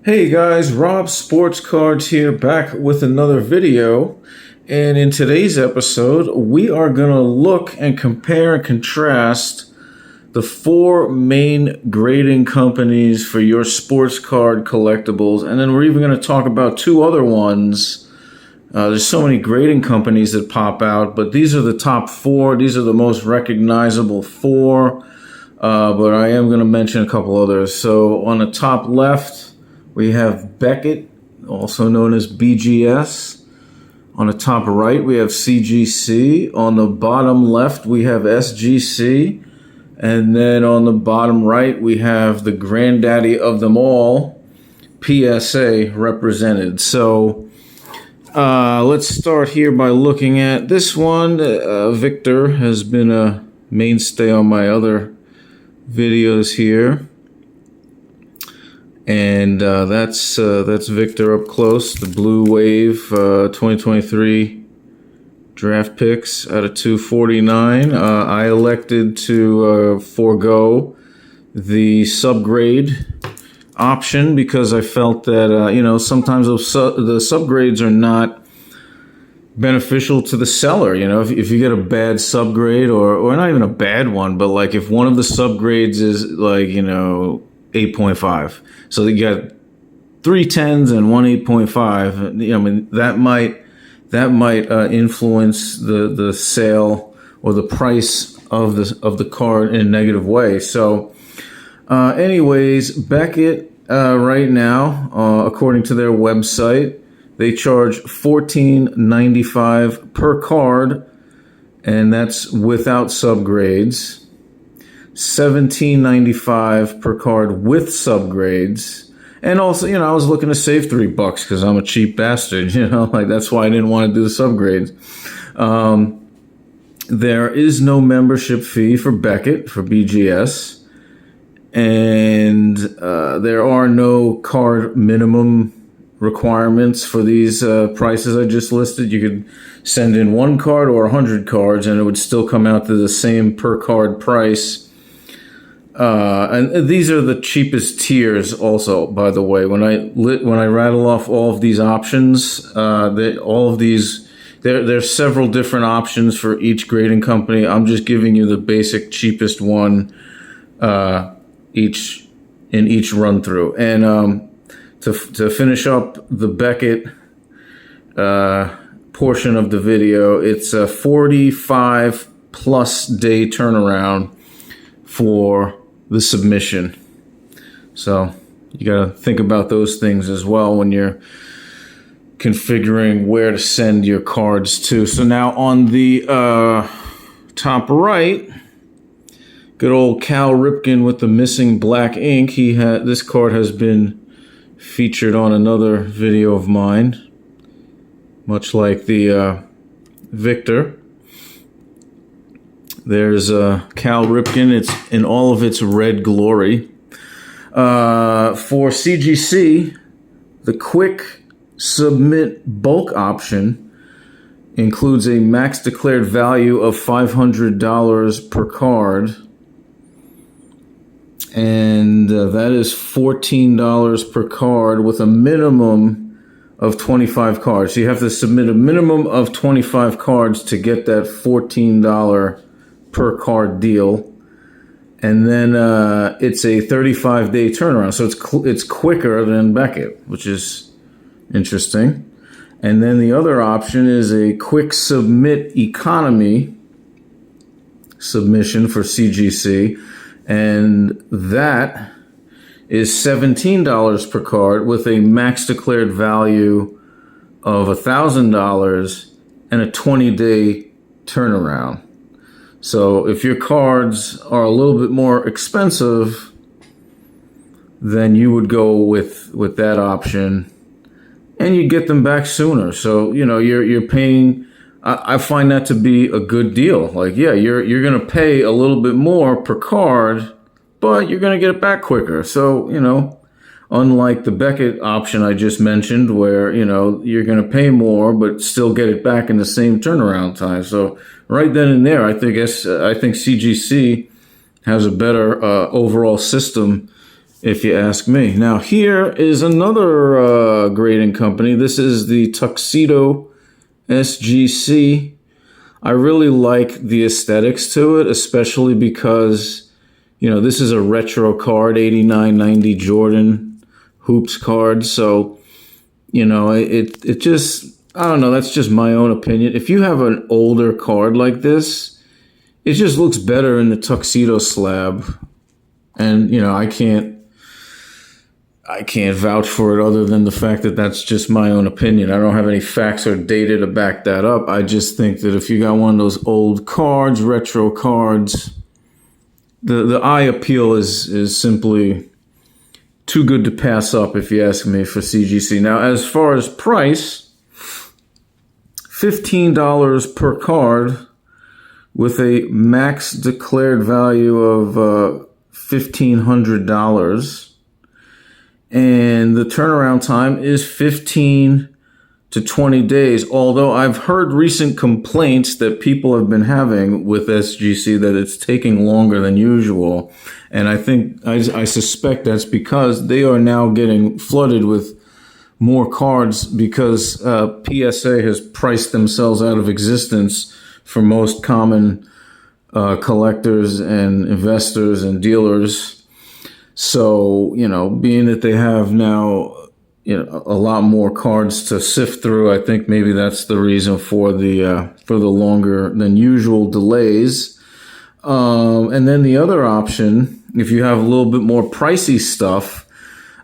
Hey guys, Rob Sports Cards here, back with another video. And in today's episode, we are going to look and compare and contrast the four main grading companies for your sports card collectibles. And then we're even going to talk about two other ones. There's so many grading companies that pop out, but these are the top four. These are the most recognizable four. But I am going to mention a couple others. So on the top left, we have Beckett, also known as BGS. On the top right, we have CGC. On the bottom left, we have SGC. And then on the bottom right, we have the granddaddy of them all, PSA, represented. So let's start here by looking at this one. Victor has been a mainstay on my other videos here. And that's Victor up close, the Blue Wave 2023 draft picks out of 249. I elected to forego the subgrade option because I felt that, sometimes the subgrades are not beneficial to the seller. If you get a bad subgrade or not even a bad one, but like if one of the subgrades is like, 8.5. So you got 3 10s and one 8.5. That might influence the sale or the price of the card in a negative way. So, anyways, Beckett right now, according to their website, they charge $14.95 per card, and that's without subgrades. $17.95 per card with subgrades. And also, I was looking to save $3 because I'm a cheap bastard, that's why I didn't want to do the subgrades. There is no membership fee for Beckett, for BGS. And there are no card minimum requirements for these prices I just listed. You could send in 1 card or 100 cards and it would still come out to the same per card price. And these are the cheapest tiers also, by the way. When I rattle off all of these options, there's several different options for each grading company. I'm just giving you the basic cheapest one in each run through. And to finish up the Beckett portion of the video, it's a 45 plus day turnaround for the submission. So you got to think about those things as well when you're configuring where to send your cards to. So now on the top right, good old Cal Ripken with the missing black ink. This card has been featured on another video of mine, much like the Victor. There's Cal Ripken. It's in all of its red glory. For CGC, the quick submit bulk option includes a max declared value of $500 per card. And that is $14 per card with a minimum of 25 cards. So you have to submit a minimum of 25 cards to get that $14 per card deal, and then it's a 35-day turnaround, so it's quicker than Beckett, which is interesting. And then the other option is a quick submit economy submission for CGC, and that is $17 per card with a max declared value of $1,000 and a 20-day turnaround. So if your cards are a little bit more expensive, then you would go with that option, and you get them back sooner. So you're paying. I find that to be a good deal. Like, yeah, you're gonna pay a little bit more per card, but you're gonna get it back quicker. So unlike the Beckett option I just mentioned, where you're gonna pay more but still get it back in the same turnaround time. So right then and there, I think CGC has a better overall system if you ask me. Now, here is another grading company. This is the Tuxedo SGC. I really like the aesthetics to it, especially because, you know, this is a retro card, 89-90 Jordan Hoops card. So, you know, it just, I don't know, that's just my own opinion. If you have an older card like this, it just looks better in the Tuxedo slab. And, you know, I can't vouch for it other than the fact that that's just my own opinion. I don't have any facts or data to back that up. I just think that if you got one of those old cards, retro cards, the eye appeal is simply too good to pass up, if you ask me, for CGC. Now, as far as price, $15 per card with a max declared value of $1,500. And the turnaround time is 15 to 20 days. Although I've heard recent complaints that people have been having with SGC that it's taking longer than usual. And I suspect that's because they are now getting flooded with more cards because PSA has priced themselves out of existence for most common collectors and investors and dealers. So, you know, being that they have now, you know, a lot more cards to sift through, I think maybe that's the reason for the longer than usual delays. And then the other option, if you have a little bit more pricey stuff,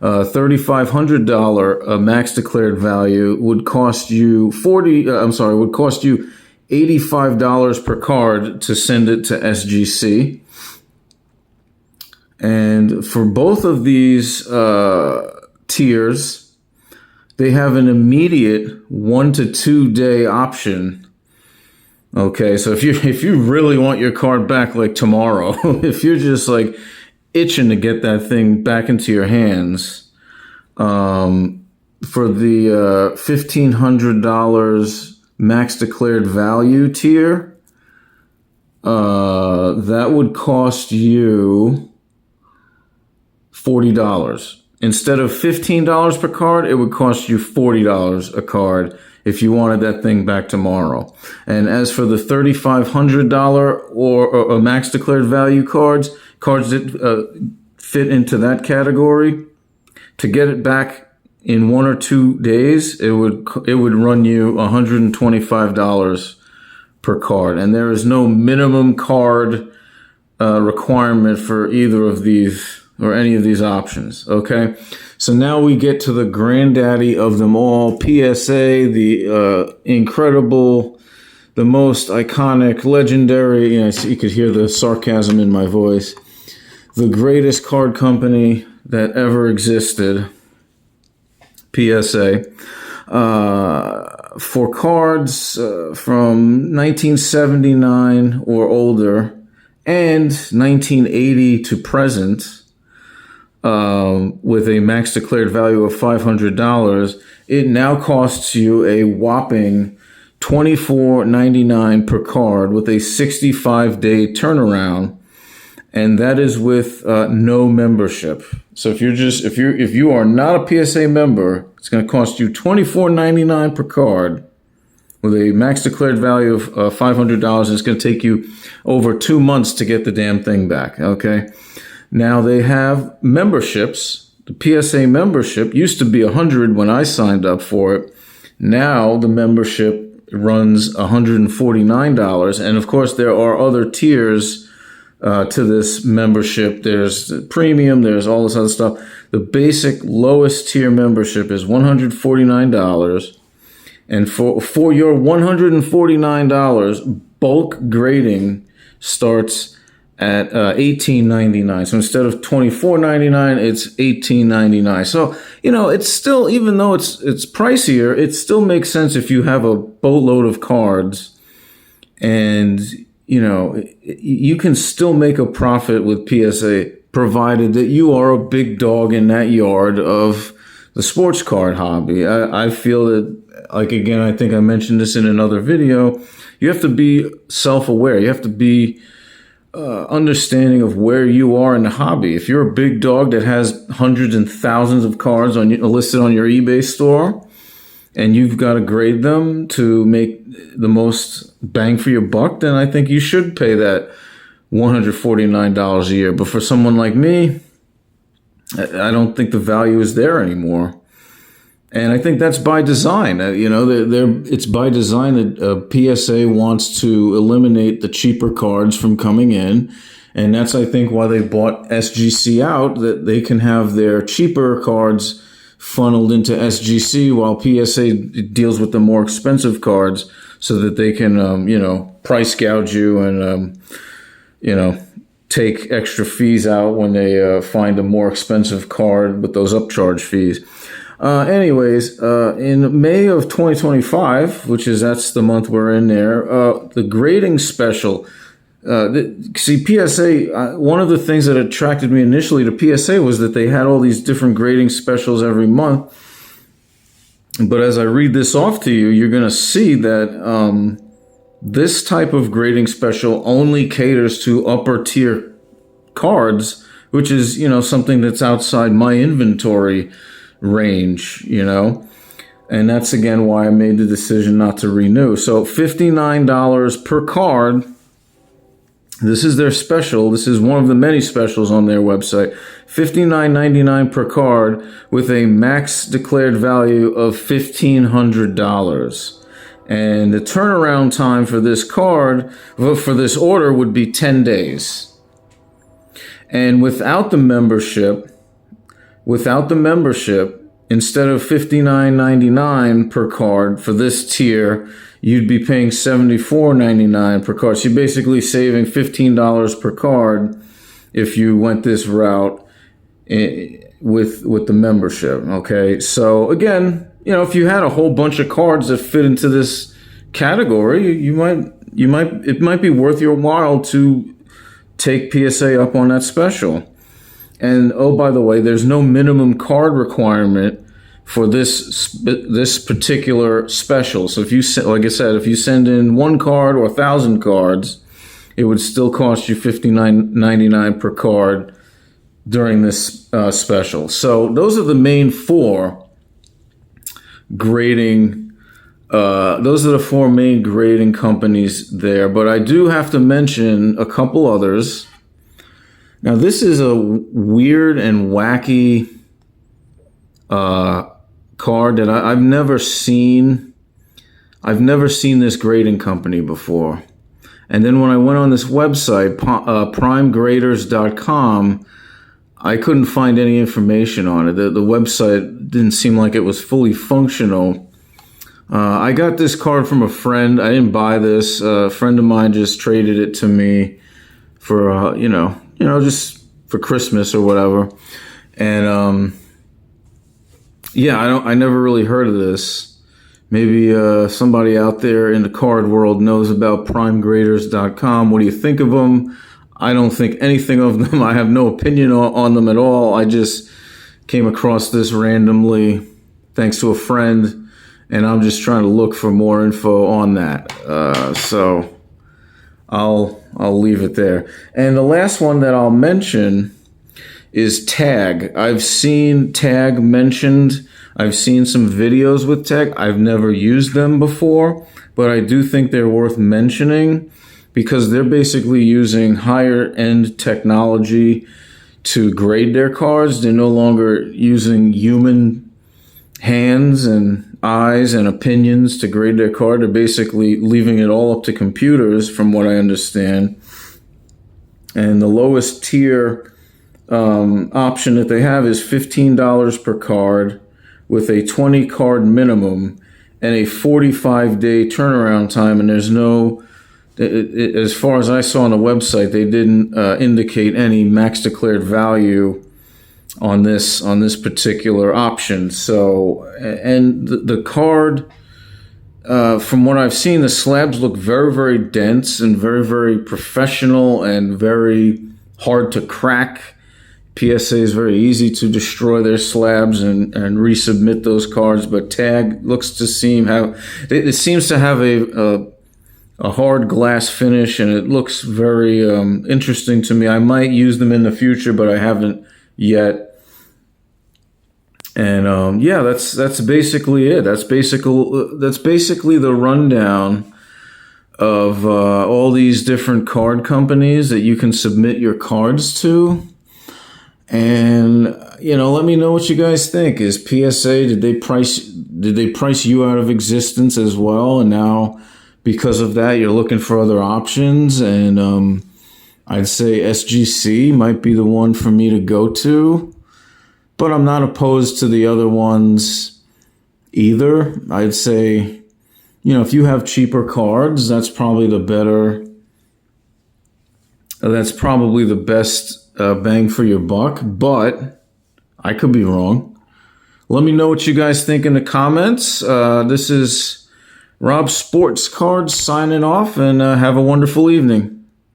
$3,500 max declared value would cost you $85 per card to send it to SGC. And for both of these tiers, they have an immediate 1 to 2 day option. Okay, so if you really want your card back like tomorrow, if you're just like itching to get that thing back into your hands, for the $1,500 max declared value tier, that would cost you $40. Instead of $15 per card, it would cost you $40 a card if you wanted that thing back tomorrow. And as for the $3,500 or max declared value cards that fit into that category, to get it back in 1 or 2 days, it would run you $125 per card. And there is no minimum card requirement for either of these or any of these options. Okay, so now we get to the granddaddy of them all, PSA, the incredible, the most iconic, legendary, you could hear the sarcasm in my voice, the greatest card company that ever existed, PSA. For cards from 1979 or older and 1980 to present, with a max declared value of $500, it now costs you a whopping $24.99 per card with a 65-day turnaround, and that is with no membership. So if you are not a PSA member, it's going to cost you $24.99 per card with a max declared value of $500. It's going to take you over 2 months to get the damn thing back. Okay. Now they have memberships. The PSA membership used to be $100 when I signed up for it. Now the membership runs $149. And of course, there are other tiers to this membership. There's the premium, there's all this other stuff. The basic lowest tier membership is $149. And for your $149, bulk grading starts at $18.99. So instead of $24.99, it's $18.99. So, you know, it's still, even though it's pricier, it still makes sense if you have a boatload of cards, and, you know, you can still make a profit with PSA, provided that you are a big dog in that yard of the sports card hobby. I feel that, like, again, I think I mentioned this in another video, you have to be self-aware. You have to be understanding of where you are in the hobby. If you're a big dog that has hundreds and thousands of cards listed on your eBay store, and you've got to grade them to make the most bang for your buck, then I think you should pay that $149 a year. But for someone like me, I don't think the value is there anymore. And I think that's by design. It's by design that PSA wants to eliminate the cheaper cards from coming in. And that's, I think, why they bought SGC out, that they can have their cheaper cards funneled into SGC while PSA deals with the more expensive cards so that they can, price gouge you and, take extra fees out when they find a more expensive card with those upcharge fees. In May of 2025, that's the month we're in there, the grading special. PSA, one of the things that attracted me initially to PSA was that they had all these different grading specials every month. But as I read this off to you, you're going to see that this type of grading special only caters to upper tier cards, which is, something that's outside my inventory range, and that's again why I made the decision not to renew. So $59 per card. This is their special. This is one of the many specials on their website. $59.99 per card with a max declared value of $1,500. And the turnaround time for this card, for this order, would be 10 days. And without the membership, instead of $59.99 per card for this tier, you'd be paying $74.99 per card. So you're basically saving $15 per card if you went this route with the membership. Okay, so again, if you had a whole bunch of cards that fit into this category, it might be worth your while to take PSA up on that special. And oh, by the way, there's no minimum card requirement for this particular special. So if you send in one card or 1,000 cards, it would still cost you $59.99 per card during this special. So those are the main four grading. Those are the four main grading companies there. But I do have to mention a couple others. Now, this is a weird and wacky card that I've never seen. I've never seen this grading company before. And then when I went on this website, primegraders.com, I couldn't find any information on it. The website didn't seem like it was fully functional. I got this card from a friend. I didn't buy this. A friend of mine just traded it to me for, just for Christmas or whatever. And, I never really heard of this. Maybe somebody out there in the card world knows about primegraders.com. What do you think of them? I don't think anything of them. I have no opinion on them at all. I just came across this randomly thanks to a friend, and I'm just trying to look for more info on that. So I'll leave it there. And the last one that I'll mention is Tag. I've seen Tag mentioned. I've seen some videos with Tag. I've never used them before, but I do think they're worth mentioning because they're basically using higher end technology to grade their cards. They're no longer using human hands and eyes and opinions to grade their card. They're basically leaving it all up to computers, from what I understand. And the lowest tier option that they have is $15 per card with a 20 card minimum and a 45-day turnaround time. And there's no, as far as I saw on the website, they didn't indicate any max declared value on this particular option. So, and the card, from what I've seen, the slabs look very, very dense and very, very professional and very hard to crack. PSA is very easy to destroy their slabs and resubmit those cards, but Tag looks to seems to have a hard glass finish, and it looks very interesting to me. I might use them in the future, but I haven't yet. And yeah, that's basically it. That's basically the rundown of all these different card companies that you can submit your cards to. And let me know what you guys think. Is PSA, did they price you out of existence as well? And now, because of that, you're looking for other options. And I'd say SGC might be the one for me to go to, but I'm not opposed to the other ones either. I'd say, if you have cheaper cards, that's probably the best bang for your buck, but I could be wrong. Let me know what you guys think in the comments. This is Rob Sports Cards signing off, and have a wonderful evening.